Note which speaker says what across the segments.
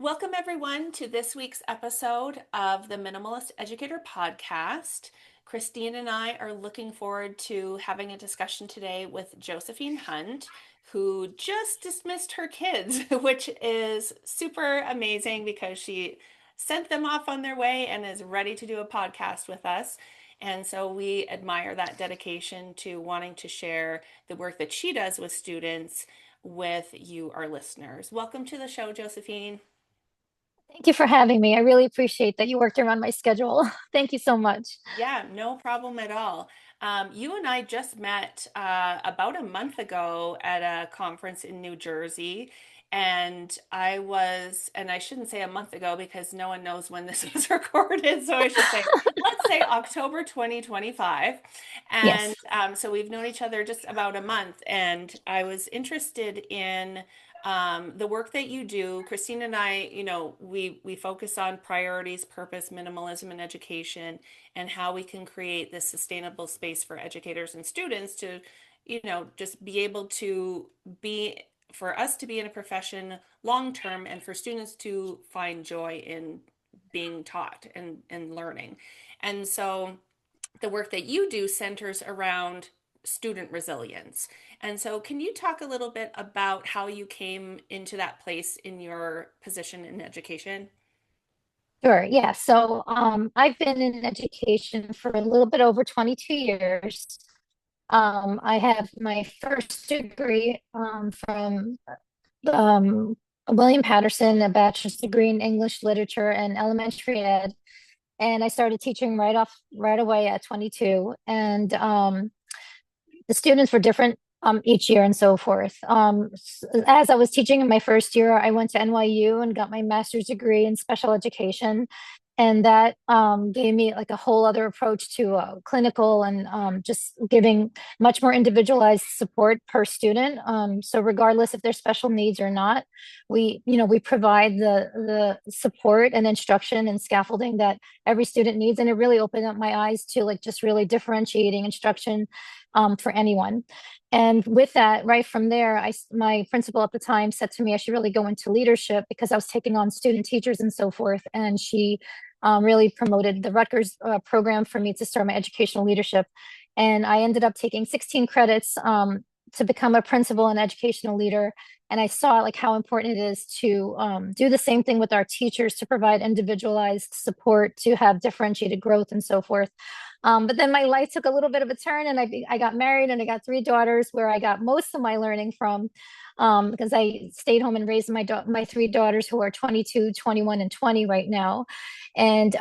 Speaker 1: Welcome, everyone, to this week's episode of the Minimalist Educator Podcast. Christine and I are looking forward to having a discussion today with Josephine Hunt, who just dismissed her kids, which is super amazing because she sent them off on their way and is ready to do a podcast with us. And so we admire that dedication to wanting to share the work that she does with students with you, our listeners. Welcome to the show, Josephine.
Speaker 2: Thank you for having me. I really appreciate that you worked around my schedule. Thank you so much.
Speaker 1: Yeah, no problem at all. You and I just met about a month ago at a conference in New Jersey. And I shouldn't say a month ago because no one knows when this was recorded. So I should say, let's say October 2025. And
Speaker 2: Yes.
Speaker 1: so we've known each other just about a month. And I was interested in the work that you do. Christine and I, we focus on priorities, purpose, minimalism, and education, and how we can create this sustainable space for educators and students to, just be able to be, for us to be in a profession long term, and for students to find joy in being taught and learning. And so the work that you do centers around student resilience. And so, can you talk a little bit about how you came into that place in your position in education?
Speaker 2: Sure. Yeah. I've been in education for a little bit over 22 years. I have my first degree from William Patterson, a bachelor's degree in English literature and elementary ed. And I started teaching right away at 22. And the students were different each year and so forth. As I was teaching in my first year, I went to NYU and got my master's degree in special education. And that gave me like a whole other approach to clinical and just giving much more individualized support per student. So regardless if they're special needs or not, we provide the support and instruction and scaffolding that every student needs. And it really opened up my eyes to like just really differentiating instruction for anyone. And with that, right from there, my principal at the time said to me I should really go into leadership because I was taking on student teachers and so forth. And she really promoted the Rutgers program for me to start my educational leadership. And I ended up taking 16 credits to become a principal and educational leader. And I saw like how important it is to do the same thing with our teachers to provide individualized support, to have differentiated growth and so forth. But then my life took a little bit of a turn, and I got married, and I got three daughters, where I got most of my learning from, because I stayed home and raised my three daughters, who are 22, 21, and 20 right now. And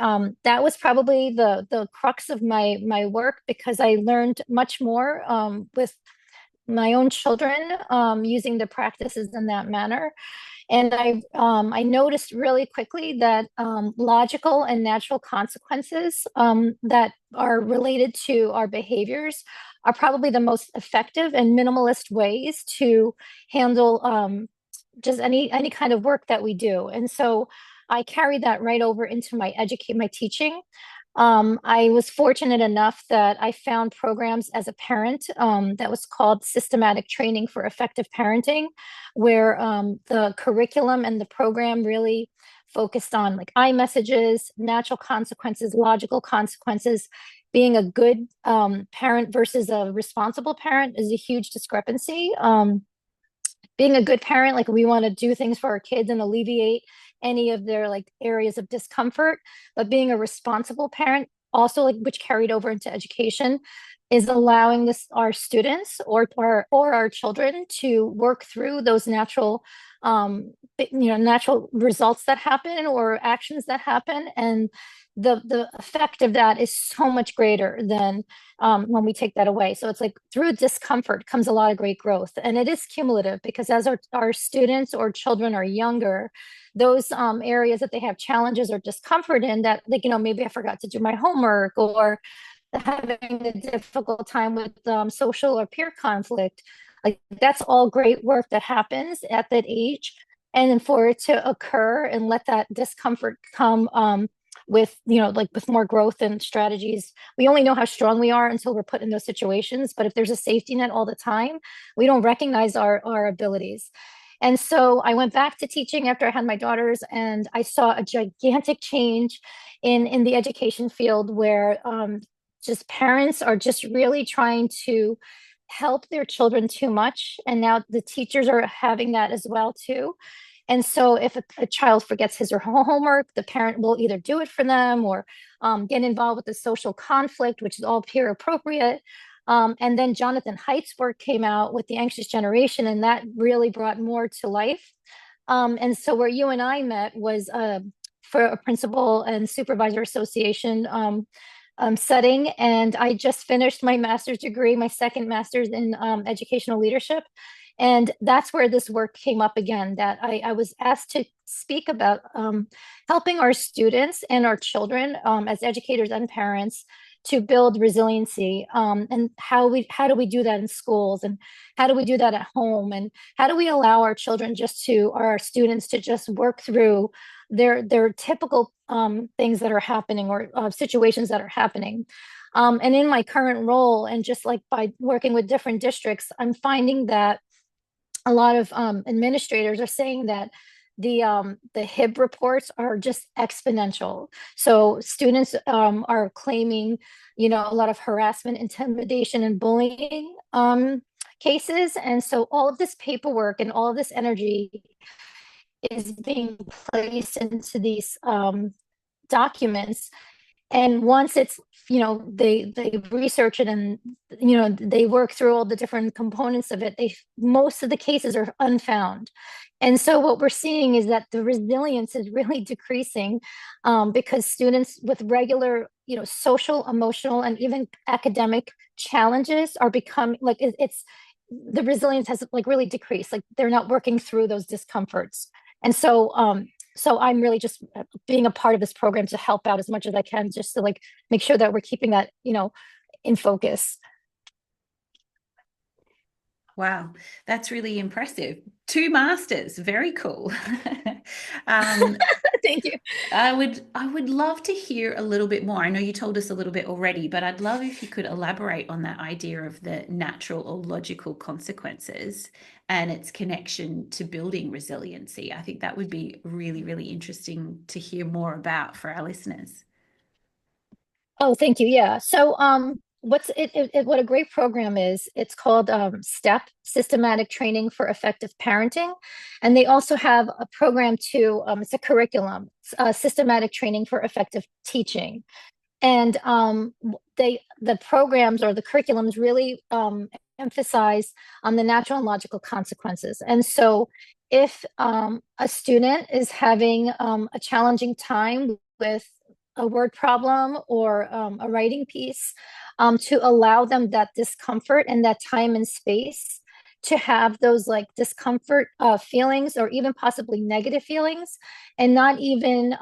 Speaker 2: that was probably the crux of my work, because I learned much more with my own children using the practices in that manner. And I noticed really quickly that logical and natural consequences that are related to our behaviors are probably the most effective and minimalist ways to handle just any kind of work that we do. And so I carried that right over into my teaching. I was fortunate enough that I found programs as a parent that was called Systematic Training for Effective Parenting, where the curriculum and the program really focused on like iMessages, natural consequences, logical consequences. Being a good parent versus a responsible parent is a huge discrepancy. Being a good parent, like we want to do things for our kids and alleviate any of their like areas of discomfort, but being a responsible parent also, like, which carried over into education, is allowing our students or our children to work through those natural results that happen or actions that happen. And the effect of that is so much greater than when we take that away. So it's like through discomfort comes a lot of great growth. And it is cumulative, because as our students or children are younger, those areas that they have challenges or discomfort in, that, like, maybe I forgot to do my homework, or having a difficult time with social or peer conflict, like that's all great work that happens at that age. And then for it to occur and let that discomfort come with, like with more growth and strategies. We only know how strong we are until we're put in those situations. But if there's a safety net all the time, we don't recognize our abilities. And so I went back to teaching after I had my daughters, and I saw a gigantic change in the education field where just parents are just really trying to help their children too much. And now the teachers are having that as well too. And so if a child forgets his or her homework, the parent will either do it for them or get involved with the social conflict, which is all peer appropriate. And then Jonathan Haidt's work came out with The Anxious Generation, and that really brought more to life. And so where you and I met was for a principal and supervisor association setting. And I just finished my master's degree, my second master's in educational leadership. And that's where this work came up again, that I was asked to speak about helping our students and our children as educators and parents to build resiliency, and how do we do that in schools, and how do we do that at home, and how do we allow our children our students to just work through their typical things that are happening, or situations that are happening. And in my current role, and just like by working with different districts, I'm finding that a lot of administrators are saying that the HIB reports are just exponential. So students are claiming, a lot of harassment, intimidation, and bullying cases. And so all of this paperwork and all of this energy is being placed into these documents. And once it's, they research it, and they work through all the different components of it, most of the cases are unfound. And so what we're seeing is that the resilience is really decreasing, because students with regular, social, emotional, and even academic challenges are becoming like it's the resilience has like really decreased. Like they're not working through those discomforts. And so I'm really just being a part of this program to help out as much as I can, just to like make sure that we're keeping that, in focus.
Speaker 3: Wow, that's really impressive. 2 masters, very cool.
Speaker 2: Thank you.
Speaker 3: I would love to hear a little bit more. I know you told us a little bit already, but I'd love if you could elaborate on that idea of the natural or logical consequences and its connection to building resiliency. I think that would be really, really interesting to hear more about for our listeners.
Speaker 2: Oh, thank you. Yeah. So, what a great program is, it's called STEP, Systematic Training for Effective Parenting. And they also have a program too. It's a curriculum, Systematic Training for Effective Teaching. And the programs or the curriculums really emphasize on the natural and logical consequences. And so if a student is having a challenging time with a word problem or a writing piece, to allow them that discomfort and that time and space to have those like discomfort feelings, or even possibly negative feelings, and not even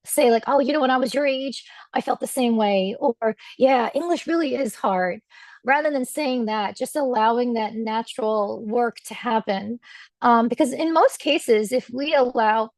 Speaker 2: say like, oh, when I was your age, I felt the same way, or yeah, English really is hard. Rather than saying that, just allowing that natural work to happen. Because in most cases, if we allow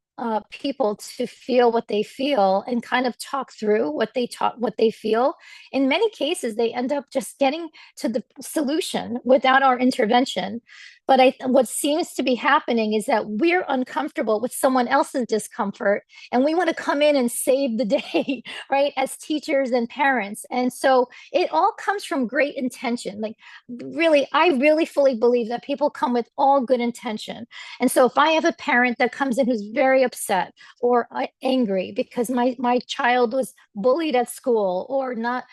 Speaker 2: people to feel what they feel and kind of talk through what they feel, in many cases they end up just getting to the solution without our intervention. But what seems to be happening is that we're uncomfortable with someone else's discomfort, and we want to come in and save the day, right, as teachers and parents. And so it all comes from great intention. Like, really, I really fully believe that people come with all good intention. And so if I have a parent that comes in who's very upset or angry because my child was bullied at school, or not,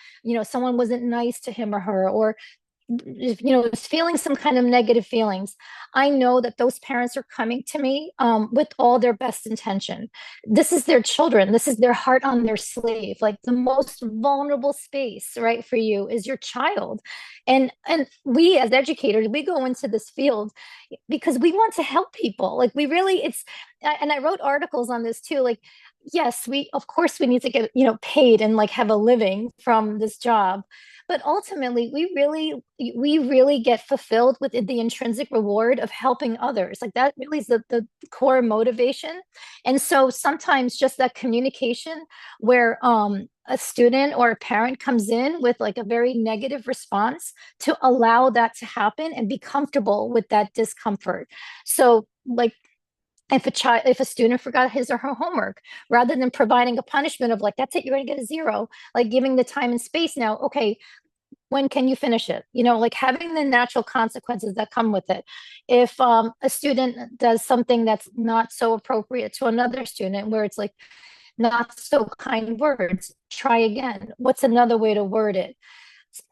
Speaker 2: someone wasn't nice to him or her, or is feeling some kind of negative feelings, I know that those parents are coming to me with all their best intention. This is their children. This is their heart on their sleeve. Like, the most vulnerable space, right, for you is your child. And we as educators, we go into this field because we want to help people. Like, we really, and I wrote articles on this too. Like, yes, of course we need to get, paid and like have a living from this job. But ultimately, we really get fulfilled with the intrinsic reward of helping others. Like, that really is the core motivation. And so sometimes just that communication where a student or a parent comes in with like a very negative response, to allow that to happen and be comfortable with that discomfort. So like if a student forgot his or her homework, rather than providing a punishment of like, that's it, you're going to get a zero, like giving the time and space. Now, okay, when can you finish it? Like having the natural consequences that come with it. If a student does something that's not so appropriate to another student, where it's like not so kind words, try again. What's another way to word it?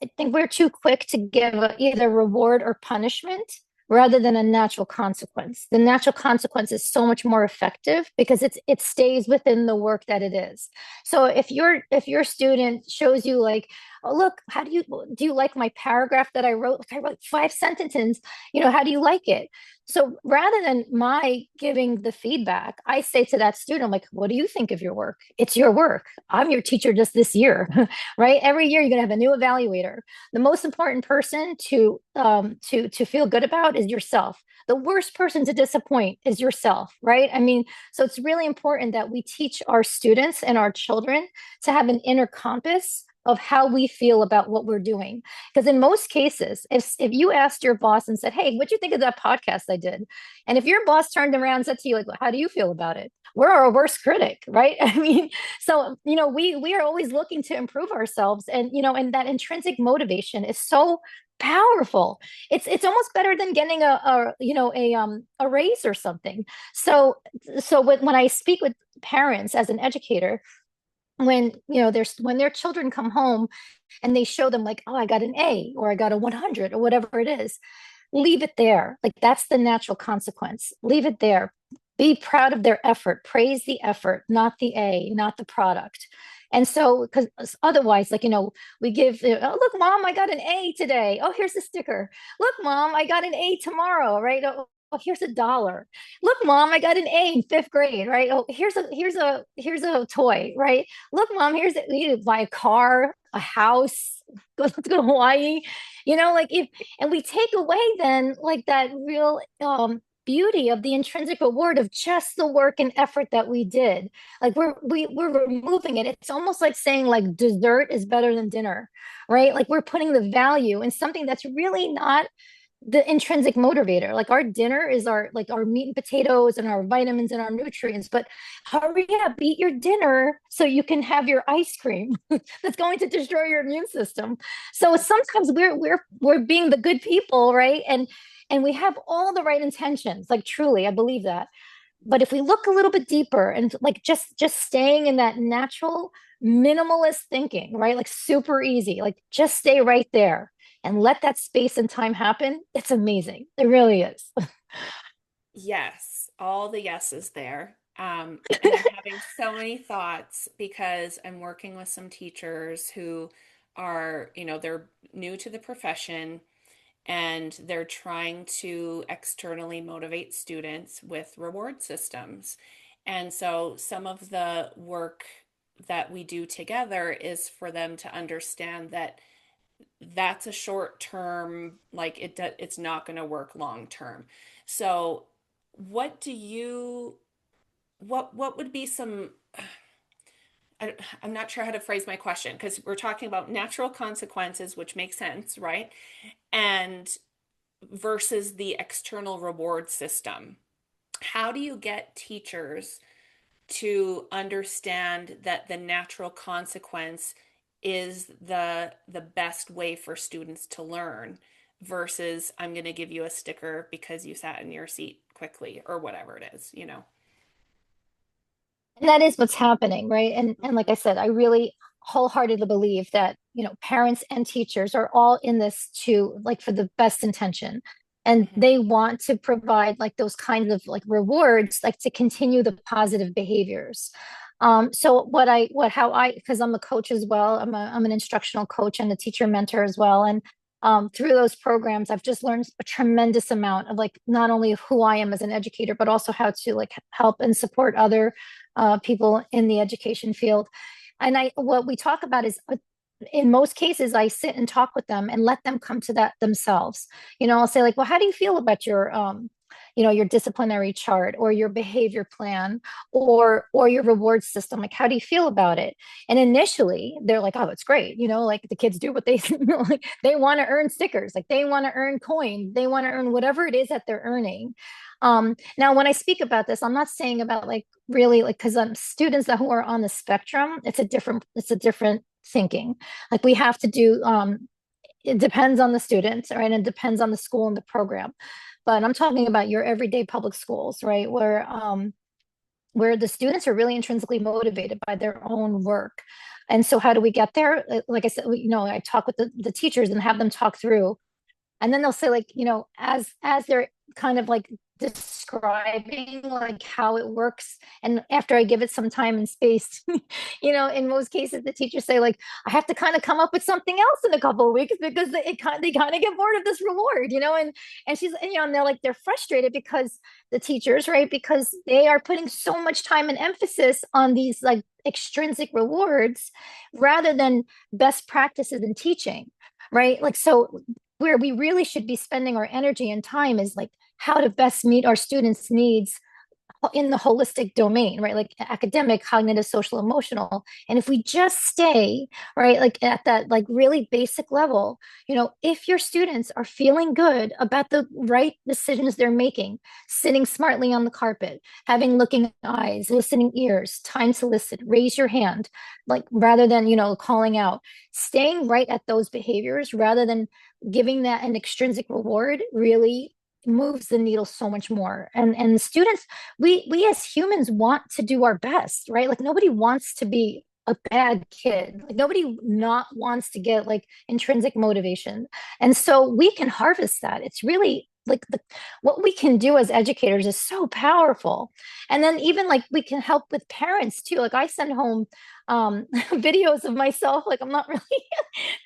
Speaker 2: I think we're too quick to give either reward or punishment rather than a natural consequence. The natural consequence is so much more effective because it stays within the work that it is. So if your student shows you like, oh look, how do you like my paragraph that I wrote? Like I wrote 5 sentences, how do you like it? So rather than my giving the feedback, I say to that student, like, what do you think of your work? It's your work. I'm your teacher just this year, right? Every year you're gonna have a new evaluator. The most important person to feel good about is yourself. The worst person to disappoint is yourself, right? I mean, so it's really important that we teach our students and our children to have an inner compass of how we feel about what we're doing. Because in most cases, if you asked your boss and said, hey, what'd you think of that podcast I did? And if your boss turned around and said to you, like, well, how do you feel about it? We're our worst critic, right? I mean, so we are always looking to improve ourselves. And that intrinsic motivation is so powerful. It's almost better than getting a raise or something. So when I speak with parents as an educator, when their children come home and they show them like, oh, I got an A or I got a 100 or whatever it is, leave it there. Like that's the natural consequence. Leave it there. Be proud of their effort. Praise the effort, not the A, not the product. And so, because otherwise, like, we give, oh, look, mom, I got an A today. Oh, here's a sticker. Look, mom, I got an A tomorrow, right? Oh, here's $1. Look, mom, I got an A in 5th grade, right? Oh, here's a toy, right? Look, mom, you buy a car, a house, let's go to Hawaii, like and we take away then like that real beauty of the intrinsic reward of just the work and effort that we did. Like we're removing it. It's almost like saying like dessert is better than dinner, right? Like we're putting the value in something that's really not the intrinsic motivator. Like our dinner is our meat and potatoes and our vitamins and our nutrients, but hurry up, eat your dinner so you can have your ice cream that's going to destroy your immune system. So sometimes we're being the good people, right? And we have all the right intentions, like truly, I believe that. But if we look a little bit deeper and like just staying in that natural minimalist thinking, right? Like super easy, like just stay right there and let that space and time happen. It's amazing. It really is.
Speaker 1: Yes, all the yeses there. And I'm having so many thoughts because I'm working with some teachers who are, they're new to the profession and they're trying to externally motivate students with reward systems. And so some of the work that we do together is for them to understand that that's a short term, like it's not going to work long term. So what do you what would be some I'm not sure how to phrase my question because we're talking about natural consequences, which makes sense, right? And versus the external reward system. How do you get teachers to understand that the natural consequence is the best way for students to learn versus I'm going to give you a sticker because you sat in your seat quickly or whatever it is?
Speaker 2: And that is what's happening, right? And like I said, I really wholeheartedly believe that, parents and teachers are all in this to like for the best intention. And
Speaker 1: Mhm.
Speaker 2: they want to provide like those kinds of like rewards, like to continue the positive behaviors. So because I'm a coach as well, I'm an instructional coach and a teacher mentor as well. And through those programs, I've just learned a tremendous amount of like not only who I am as an educator, but also how to like help and support other people in the education field. And what we talk about is in most cases, I sit and talk with them and let them come to that themselves. I'll say like, well, how do you feel about your disciplinary chart or your behavior plan or your reward system. Like, how do you feel about it? And initially they're like, oh, it's great. Like the kids do what they like, they want to earn stickers, like they want to earn coin, they want to earn whatever it is that they're earning. Now, when I speak about this, I'm not saying about like really like, because students that who are on the spectrum, it's a different thinking. Like we have to do it depends on the students, right? And it depends on the school and the program. But I'm talking about your everyday public schools, right? Where the students are really intrinsically motivated by their own work. And so how do we get there? Like I said, I talk with the teachers and have them talk through, and then they'll say like, as they're kind of like describing like how it works, and after I give it some time and space, in most cases the teachers say like, I have to kind of come up with something else in a couple of weeks because they kind of get bored of this reward, and they're like, they're frustrated because the teachers, right, because they are putting so much time and emphasis on these like extrinsic rewards rather than best practices in teaching, right? Like, so where we really should be spending our energy and time is like how to best meet our students' needs in the holistic domain, right? Like academic, cognitive, social, emotional. And if we just stay, right, like at that like really basic level, if your students are feeling good about the right decisions they're making, sitting smartly on the carpet, having looking eyes, listening ears, time to listen, raise your hand, like rather than, calling out, staying right at those behaviors rather than giving that an extrinsic reward really moves the needle so much more. And the students, we as humans want to do our best, right? Like nobody wants to be a bad kid. Like nobody not wants to get like intrinsic motivation. And so we can harvest that. It's really like what we can do as educators is so powerful. And then even like we can help with parents too. Like I send home videos of myself, like I'm not really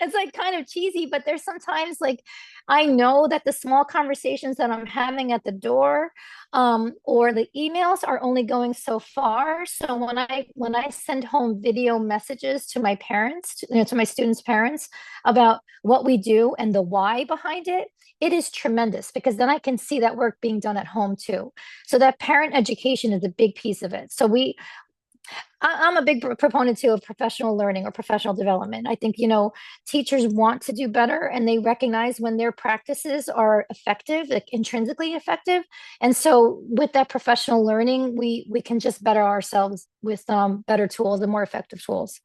Speaker 2: it's like kind of cheesy, but there's sometimes like I know that the small conversations that I'm having at the door or the emails are only going so far. So when I send home video messages to my parents, to my students' parents about what we do and the why behind it, it is tremendous because then I can see that work being done at home too. So that parent education is a big piece of it. So I'm a big proponent too of professional learning or professional development. I think, teachers want to do better and they recognize when their practices are effective, like intrinsically effective. And so with that professional learning, we can just better ourselves with better tools and more effective tools.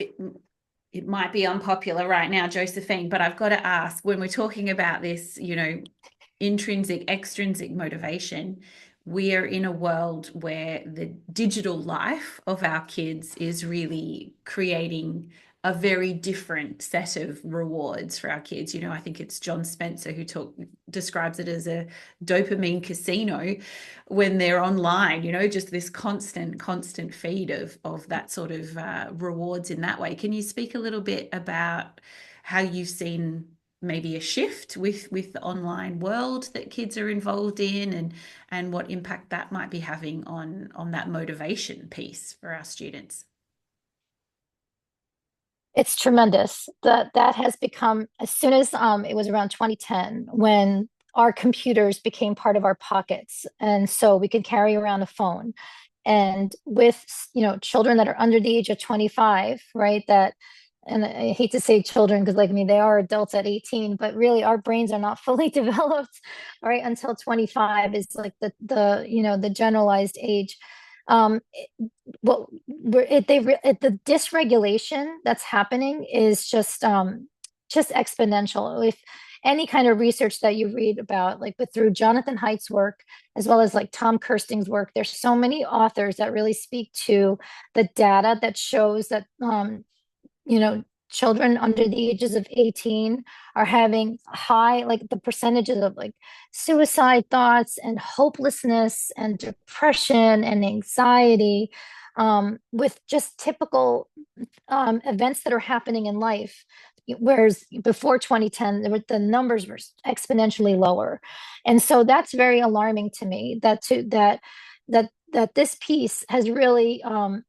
Speaker 3: It might be unpopular right now, Josephine, but I've got to ask, when we're talking about this, intrinsic, extrinsic motivation, we are in a world where the digital life of our kids is really creating a very different set of rewards for our kids. I think it's John Spencer who describes it as a dopamine casino when they're online, just this constant feed of that sort of rewards in that way. Can you speak a little bit about how you've seen maybe a shift with the online world that kids are involved in and what impact that might be having on that motivation piece for our students?
Speaker 2: It's tremendous. That has become, as soon as it was around 2010 when our computers became part of our pockets, and so we could carry around a phone. And with children that are under the age of 25, right? And I hate to say children because like me, they are adults at 18, but really our brains are not fully developed, right? Until 25 is like the generalized age. Well, the dysregulation that's happening is just exponential. If any kind of research that you read about, like through Jonathan Haidt's work, as well as like Tom Kirsting's work, there's so many authors that really speak to the data that shows that children under the ages of 18 are having high, like the percentages of like suicide thoughts and hopelessness and depression and anxiety with just typical events that are happening in life. Whereas before 2010, the numbers were exponentially lower. And so that's very alarming to me that this piece has really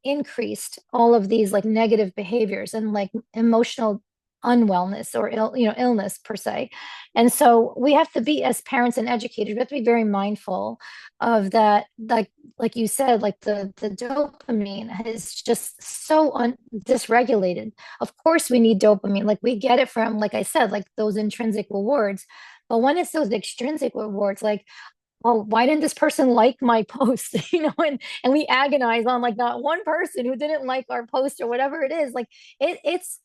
Speaker 2: increased all of these like negative behaviors and like emotional unwellness or illness per se. And so we have to be, as parents and educators, we have to be very mindful of that. Like you said, like the dopamine is just so dysregulated. Of course, we need dopamine. Like we get it from, like I said, like those intrinsic rewards. But when it's those extrinsic rewards, like, well, why didn't this person like my post? And we agonize on like not one person who didn't like our post or whatever it is. Like it's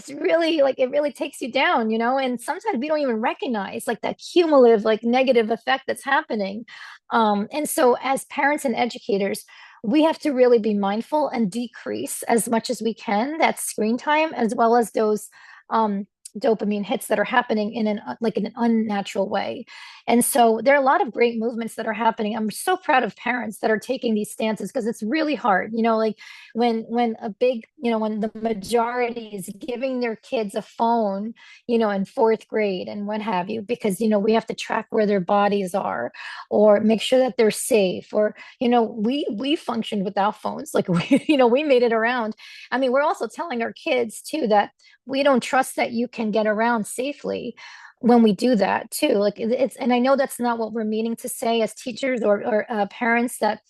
Speaker 2: really like it really takes you down, and sometimes we don't even recognize like that cumulative like negative effect that's happening. And so as parents and educators, we have to really be mindful and decrease as much as we can that screen time, as well as those dopamine hits that are happening in an unnatural way. And so there are a lot of great movements that are happening. I'm so proud of parents that are taking these stances, because it's really hard, like when the majority is giving their kids a phone, in fourth grade and what have you, because we have to track where their bodies are, or make sure that they're safe, or we functioned without phones, like we made it around. I mean, we're also telling our kids too that we don't trust that you can get around safely when we do that too. Like and I know that's not what we're meaning to say as teachers or parents, that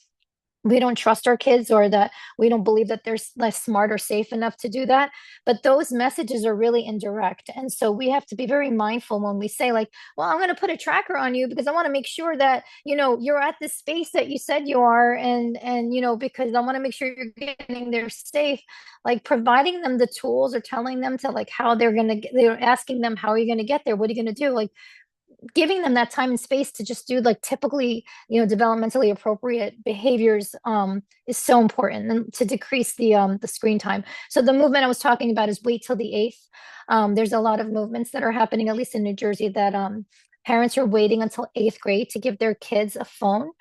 Speaker 2: we don't trust our kids, or that we don't believe that they're less smart or safe enough to do that. But those messages are really indirect. And so we have to be very mindful when we say like, well, I'm going to put a tracker on you because I want to make sure that, you're at the space that you said you are. And, because I want to make sure you're getting there safe, like providing them the tools or telling them to like how they're asking them, how are you going to get there? What are you going to do? Like, giving them that time and space to just do like typically developmentally appropriate behaviors is so important, and to decrease the screen time. So the movement I was talking about is wait till the eighth. There's a lot of movements that are happening, at least in New Jersey, that parents are waiting until eighth grade to give their kids a phone,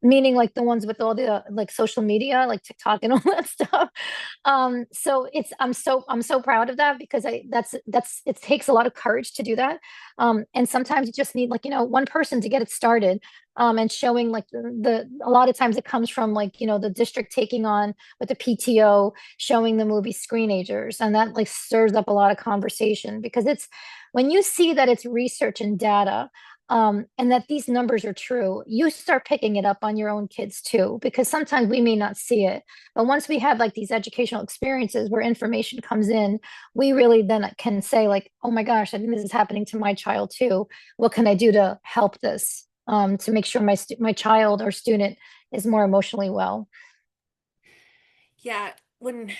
Speaker 2: meaning like the ones with all the like social media, like TikTok and all that stuff. So I'm so proud of that, because it takes a lot of courage to do that. And sometimes you just need like, one person to get it started. And showing like a lot of times it comes from like, the district taking on with the PTO, showing the movie Screenagers. And that like stirs up a lot of conversation, because it's when you see that it's research and data, and that these numbers are true, you start picking it up on your own kids too, because sometimes we may not see it. But once we have like these educational experiences where information comes in, we really then can say like, oh my gosh, I think this is happening to my child too. What can I do to help this, to make sure my child or student is more emotionally well?
Speaker 1: Yeah, when,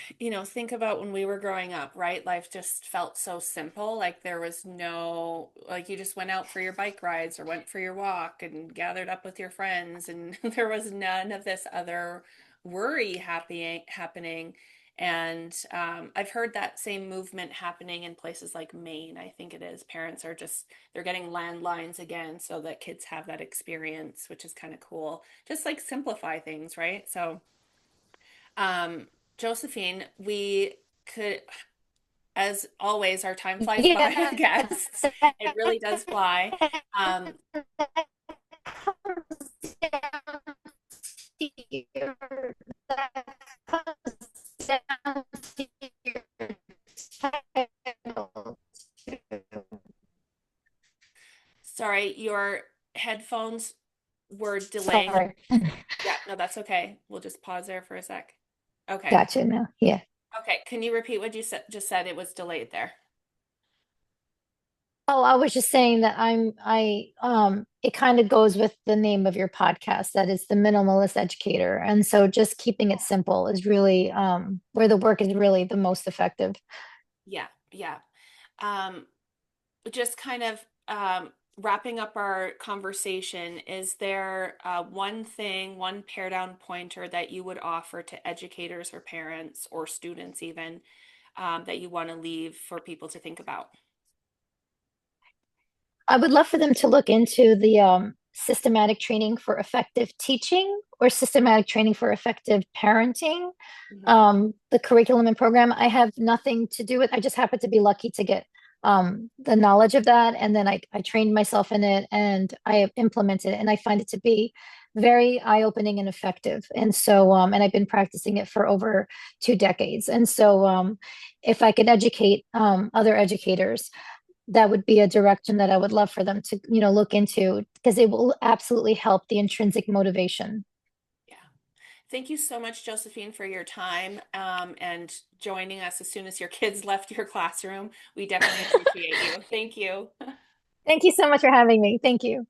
Speaker 1: think about when we were growing up, right? Life just felt so simple. Like there was no, like you just went out for your bike rides or went for your walk and gathered up with your friends, and there was none of this other worry happening. And I've heard that same movement happening in places like Maine, I think it is. Parents are just, they're getting landlines again so that kids have that experience, which is kind of cool. Just like simplify things, right? So, um, Josephine, we could, as always, our time flies by
Speaker 2: Yeah.
Speaker 1: with guests. It really does fly. Um, Sorry, your headphones were delaying.
Speaker 2: Sorry.
Speaker 1: Yeah, no, that's okay. We'll just pause there for a sec. Okay.
Speaker 2: Gotcha now. Yeah.
Speaker 1: Okay. Can you repeat what you just said? It was delayed there.
Speaker 2: Oh, I was just saying that it kind of goes with the name of your podcast, that is the minimalist educator. And so just keeping it simple is really where the work is really the most effective.
Speaker 1: Yeah, yeah. Um, just kind of wrapping up our conversation, is there one thing, one pair down pointer that you would offer to educators or parents or students even, that you want to leave for people to think about?
Speaker 2: I would love for them to look into the systematic training for effective teaching, or systematic training for effective parenting.
Speaker 1: Mhm.
Speaker 2: The curriculum and program, I have nothing to do with. I just happen to be lucky to get the knowledge of that. And then I trained myself in it and I have implemented it. And I find it to be very eye-opening and effective. And so, and I've been practicing it for over 2 decades. And so, if I could educate other educators, that would be a direction that I would love for them to, look into because it will absolutely help the intrinsic motivation.
Speaker 1: Yeah. Thank you so much, Josephine, for your time and joining us as soon as your kids left your classroom. We definitely appreciate you. Thank you.
Speaker 2: Thank you so much for having me. Thank you.